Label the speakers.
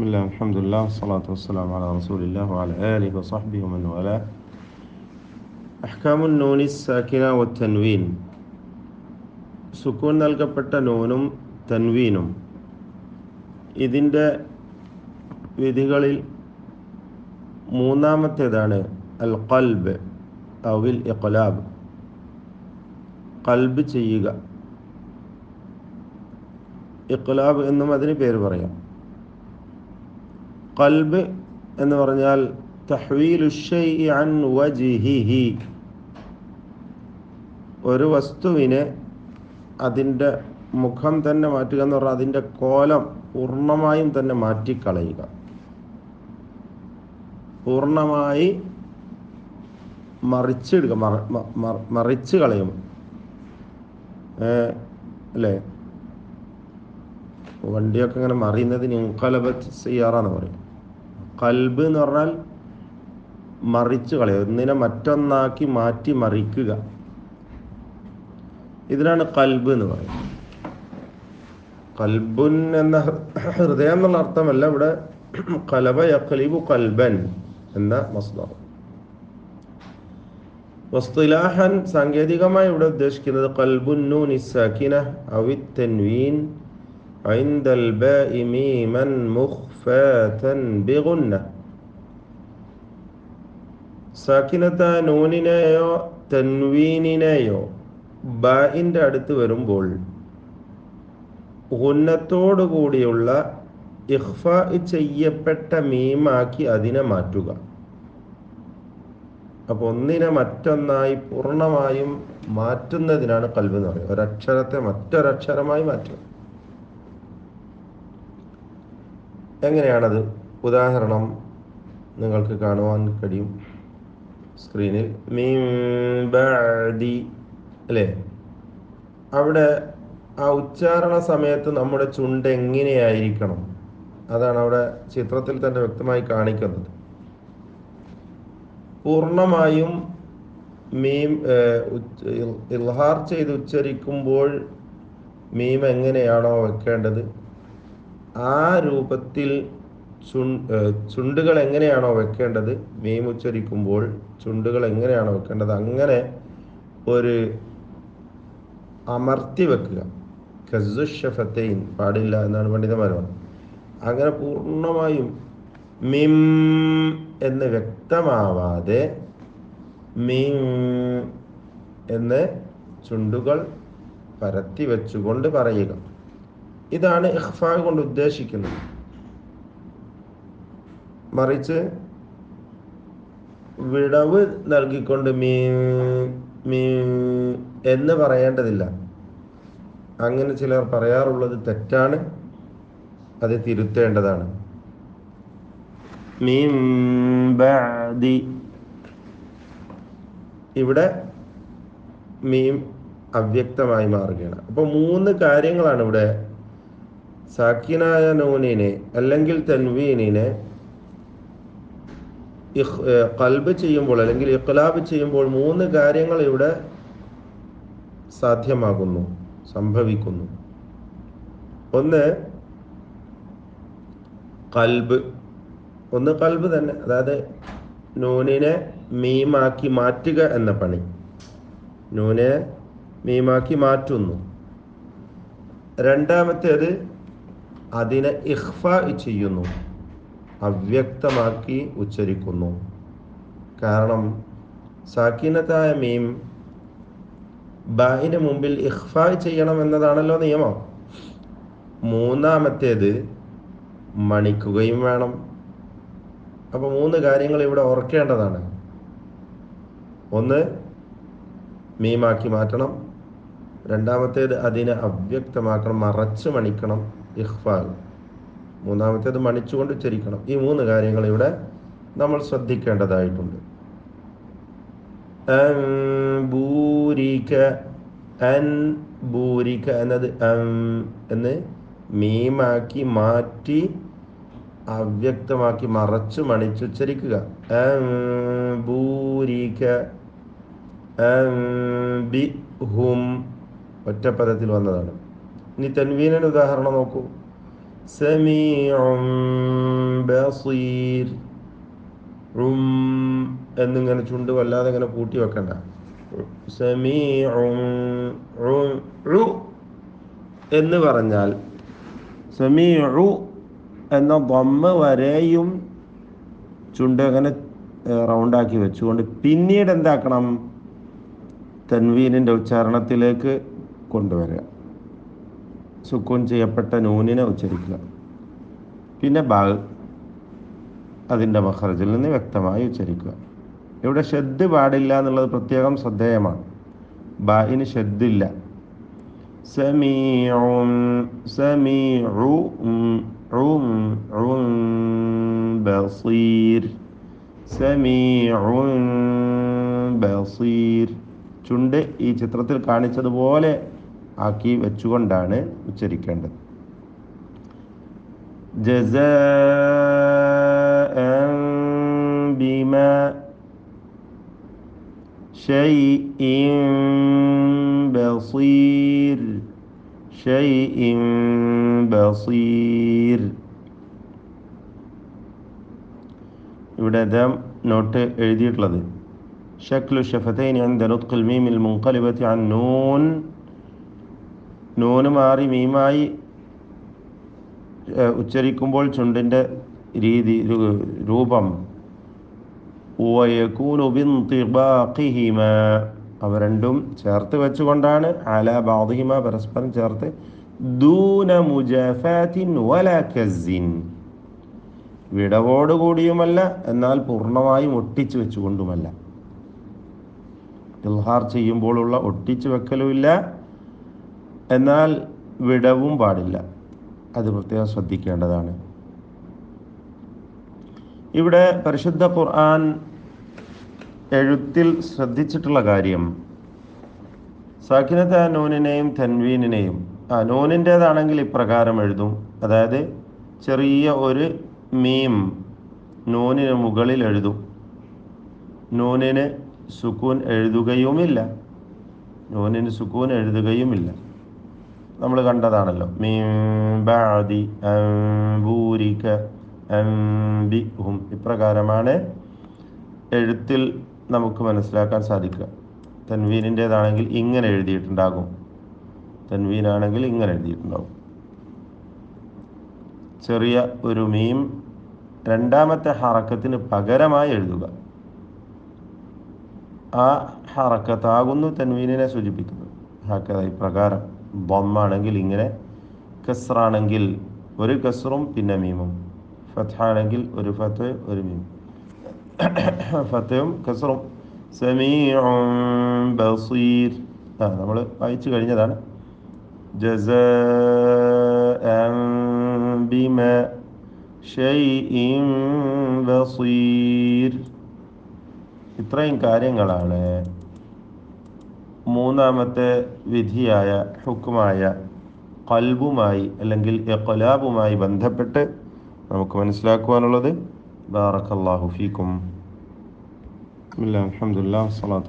Speaker 1: ബിസ്മില്ലാഹി അൽഹംദുലില്ലാഹി വസ്സലാത്തു വസ്സലാമു അലാ റസൂലില്ലാഹി വഅലാ ആലിഹി വസഹ്ബിഹി വമൻ വാലാ. അഹ്കാമുൻ നൂനി സാക്കിന വത്തൻവീൻ. സുക്കൂൻ നൽകപ്പെട്ട നൂനും തൻവീനും ഇതിൻ്റെ വിധികളിൽ മൂന്നാമത്തേതാണ് അൽ ഖൽബ് ഔൽ ഇഖ്ലാബ്. ഖൽബ് ചെയ്യുക, ഇഖ്ലാബ് എന്നും അതിന് പേര് പറയാം. ഖൽബ് എന്ന് പറഞ്ഞാൽ തഹ്വീലു ശൈഇ അൻ വജ്ഹിഹി, ഒരു വസ്തുവിനെ അതിൻ്റെ മുഖം തന്നെ മാറ്റുക എന്ന് പറഞ്ഞാൽ അതിൻ്റെ കോലം പൂർണ്ണമായും തന്നെ മാറ്റിക്കളയുക, പൂർണ്ണമായി മറിച്ചിടുക, മറിച്ച് കളയും അല്ലേ. വണ്ടിയൊക്കെ ഇങ്ങനെ മറിയുന്നതിന് ഇൻഖലബത്ത് സിയാറ എന്ന് പറയും. ഖൽബ് എന്ന് പറഞ്ഞാൽ മറിച്ച് കളയുക, ഒന്നിനെ മറ്റൊന്നാക്കി മാറ്റി മറിക്കുക, ഇതിനാണ് ഖൽബ് എന്ന് പറയുന്നത്. ഖൽബുൻ എന്ന ഹൃദയം എന്നുള്ള അർത്ഥമല്ല, ഇവിടെ ഖലബ യഖ്ലിബു ഖൽബൻ എന്ന മസ്ദർ. വസ്തിലാഹൻ, സാങ്കേതികമായി ഇവിടെ ഉദ്ദേശിക്കുന്നത് ഖൽബുൻ നൂനി സാക്കിന ഔ തൻവീൻ ഇൻദൽ ബാഇ മീമൻ മുഖ്ഫാതൻ ബിഗുന്ന. സാക്കിനത്ത നൂനിനെയോ തൻവീനിനെയോ ബാഇൻ്റെ അടുത്ത് വരുമ്പോൾ ഗുന്നത്തോടു കൂടിയുള്ള ഇഖ്ഫാ ചെയ്യപ്പെട്ട മീമാക്കി അതിനെ മാറ്റുക. അപ്പോൾ ഒന്നിനെ മറ്റൊന്നായി പൂർണ്ണമായും മാറ്റുന്നതിനാണ് ഖൽബ് എന്ന് പറയുന്നത്. ഒരക്ഷരത്തെ മറ്റൊരക്ഷരമായി മാറ്റുക. എങ്ങനെയാണത്? ഉദാഹരണം നിങ്ങൾക്ക് കാണുവാൻ കഴിയും സ്ക്രീനിൽ. മീൻ ബഅദി അല്ലേ, അവിടെ ആ ഉച്ചാരണ സമയത്ത് നമ്മുടെ ചുണ്ട് എങ്ങനെയായിരിക്കണം, അതാണ് അവിടെ ചിത്രത്തിൽ തന്നെ വ്യക്തമായി കാണിക്കുന്നത്. പൂർണ്ണമായും മീം ഇൽഹാർ ചെയ്ത് ഉച്ചരിക്കുമ്പോൾ മീം എങ്ങനെയാണോ വെക്കേണ്ടത് ആ രൂപത്തിൽ ചുണ്ടുകൾ എങ്ങനെയാണോ വെക്കേണ്ടത്, മീം ഉച്ചരിക്കുമ്പോൾ ചുണ്ടുകൾ എങ്ങനെയാണോ വെക്കേണ്ടത് അങ്ങനെ ഒരു അമർത്തി വെക്കുക. ഖസ്സുഷഫത്തൈൻ പാടില്ല എന്നാണ് പണ്ഡിതന്മാർ പറഞ്ഞത്. അങ്ങനെ പൂർണ്ണമായും മിം എന്ന് വ്യക്തമാവാതെ മീം എന്ന് ചുണ്ടുകൾ പരത്തി വെച്ചുകൊണ്ട് പറയുക. ഇതാണ് ഇഖ്ഫാ കൊണ്ട് ഉദ്ദേശിക്കുന്നത്. മറിച്ച് വിടവ് നൽകിക്കൊണ്ട് മീ എന്ന് പറയേണ്ടതില്ല. അങ്ങനെ ചിലർ പറയാറുള്ളത് തെറ്റാണ്, അത് തിരുത്തേണ്ടതാണ്. മീൻ ബഅദി, ഇവിടെ മീം അവ്യക്തമായി മാറുകയാണ്. അപ്പോൾ മൂന്ന് കാര്യങ്ങളാണ് ഇവിടെ സാക്കിനായ നൂനിനെ അല്ലെങ്കിൽ തൻവീനിനെ ഖൽബ് ചെയ്യുമ്പോൾ അല്ലെങ്കിൽ ഇഖ്ലാബ് ചെയ്യുമ്പോൾ മൂന്ന് കാര്യങ്ങൾ ഇവിടെ സാധ്യമാകുന്നു, സംഭവിക്കുന്നു. ഒന്ന് ഖൽബ് തന്നെ, അതായത് നൂനിനെ മീമാക്കി മാറ്റുക എന്ന പണി. നൂനെ മീമാക്കി മാറ്റുന്നു. രണ്ടാമത്തേത് അതിനെ ഇഖ്ഫാ ചെയ്യുന്നു, അവ്യക്തമാക്കി ഉച്ചരിക്കുന്നു. കാരണം സാക്കിനത്തായ മീം ബായിന് മുമ്പിൽ ഇഖ്ഫാ ചെയ്യണം എന്നതാണല്ലോ നിയമം. മൂന്നാമത്തേത് മണിക്കുകയും വേണം. അപ്പോൾ മൂന്ന് കാര്യങ്ങൾ ഇവിടെ ഓർക്കേണ്ടതാണ്. ഒന്ന് മീമാക്കി മാറ്റണം, രണ്ടാമത്തേത് അതിനെ അവ്യക്തമാക്കണം, മറച്ച് മണിക്കണം, ഇഖ്ഫാ. മൂന്നാമത്തേത് മണിച്ചുകൊണ്ട് ഉച്ചരിക്കണം. ഈ മൂന്ന് കാര്യങ്ങൾ ഇവിടെ നമ്മൾ ശ്രദ്ധിക്കേണ്ടതായിട്ടുണ്ട്. ബൂരിക എന്നത് എന്ന് മീമാക്കി മാറ്റി അവ്യക്തമാക്കി മറച്ചു മണിച്ചുച്ചരിക്കുക. ബൂരിക ബിഹും ഒറ്റപ്പദത്തിൽ വന്നതാണ്. ഇനി തൻവീനിന് ഉദാഹരണം നോക്കൂ. സമീഉം ബസീർ. എന്നിങ്ങനെ ചുണ്ട് വല്ലാതെ ഇങ്ങനെ പൂട്ടി വെക്കണ്ട. സമീഉൻ എന്ന് പറഞ്ഞാൽ സമീഉ എന്ന ദമ്മ വരെയും ചുണ്ട് അങ്ങനെ റൗണ്ടാക്കി വെച്ചുകൊണ്ട് പിന്നീട് എന്താക്കണം, തൻവീനിൻ്റെ ഉച്ചാരണത്തിലേക്ക് കൊണ്ടുവരിക. സുക്കൂൻ ചെയ്യപ്പെട്ട നൂനിനെ ഉച്ചരിക്കുക. പിന്നെ ബാ അതിൻ്റെ മഖറജിൽ നിന്ന് വ്യക്തമായി ഉച്ചരിക്കുക. ഇവിടെ ഷദ്ദ് പാടില്ല എന്നുള്ളത് പ്രത്യേകം ശ്രദ്ധേയമാണ്. ബാഇന് ഷദ്ദില്ല. സമീഉൻ സമീഉ ബസീർ സമീഉൻ ബസീർ. ചുണ്ട് ഈ ചിത്രത്തിൽ കാണിച്ചതുപോലെ ആക്കി വെച്ചുകൊണ്ടാണ് ഉച്ചരിക്കേണ്ടത്. ജസാഅൻ ബിമാ ഷൈഇൻ ബസീർ ഷൈഇൻ ബസീർ. ഇവിടെ അദ്ദേഹം നോട്ട് എഴുതിയിട്ടുള്ളത് ഷക്ലു ഷഫതൈനി അൻദ നുത്ഖിൽ മീമിൽ മുൻഖലിബത്തി അൻ നൂൻ. നൂന് മാറി മീമായി ഉച്ചരിക്കുമ്പോൾ ചുണ്ടിൻ്റെ രീതി രൂപം വയകൂനു ബിൻതിബാഖിഹിമ, അവ രണ്ടും ചേർത്ത് വെച്ചുകൊണ്ടാണ്, അലാ ബഅദിഹിമ പരസ്പരം ചേർത്ത്, ദൂന മുജാഫാത്തിൻ വലാ കസ്സിൻ, വിടവോടുകൂടിയുമല്ല എന്നാൽ പൂർണ്ണമായും ഒട്ടിച്ചു വെച്ചുകൊണ്ടുമല്ല. ഇൽഹാർ ചെയ്യുമ്പോഴുള്ള ഒട്ടിച്ചു വെക്കലുമില്ല, എന്നാൽ വിടവും പാടില്ല. അത് പ്രത്യേകം ശ്രദ്ധിക്കേണ്ടതാണ്. ഇവിടെ പരിശുദ്ധ ഖുർആൻ എഴുത്തിൽ ശ്രദ്ധിച്ചിട്ടുള്ള കാര്യം, സാക്കിനത്ത നൂനിനെയും തൻവീനിനെയും, നൂനിൻ്റേതാണെങ്കിൽ ഇപ്രകാരം എഴുതും. അതായത് ചെറിയ ഒരു മീം നൂനിന് മുകളിൽ എഴുതും. നൂനിന് സുക്കൂൻ എഴുതുകയുമില്ല. നൂനിന് സുക്കൂൻ എഴുതുകയുമില്ല. നമ്മൾ കണ്ടതാണല്ലോ. മീൻ ബഅദി ബൂരിക ബിഹും. ഇപ്രകാരമാണ് എഴുത്തിൽ നമുക്ക് മനസ്സിലാക്കാൻ സാധിക്കുക. തൻവീനിൻ്റേതാണെങ്കിൽ ഇങ്ങനെ എഴുതിയിട്ടുണ്ടാകും. തൻവീനാണെങ്കിൽ ഇങ്ങനെ എഴുതിയിട്ടുണ്ടാകും. ചെറിയ ഒരു മീം രണ്ടാമത്തെ ഹറക്കത്തിന് പകരമായി എഴുതുക. ആ ഹറക്കത്താകുന്നു തൻവീനിനെ സൂചിപ്പിക്കുന്നത്. ഹാക്കഥ ഇപ്രകാരം. ദമ്മാണെങ്കിൽ ഇങ്ങനെ, കസ്റാണെങ്കിൽ ഒരു കസ്റും പിന്നെ മീമും, ഫത്ഹാണെങ്കിൽ ഒരു ഫത്ത് ഒരു മീം, ഫത്തയും കസ്റും. സമീഉൻ ബസീർ നമ്മൾ വായിച്ചു കഴിഞ്ഞതാണ്. ജസാഅൻ ബിമാ ഷൈഇൻ ബസീർ. ഇത്രയും കാര്യങ്ങളാണ് മൂന്നാമത്തെ വിധിയായ ഹുക്കുമായ ഖൽബുമായി അല്ലെങ്കിൽ ഇഖ്ലാബുമായി ബന്ധപ്പെട്ട് നമുക്ക് മനസ്സിലാക്കുവാനുള്ളത്. ബാറക്കല്ലാഹു ഫീക്കും. ബിസ്മില്ലാഹിർ റഹ്മാനിർ റഹീം.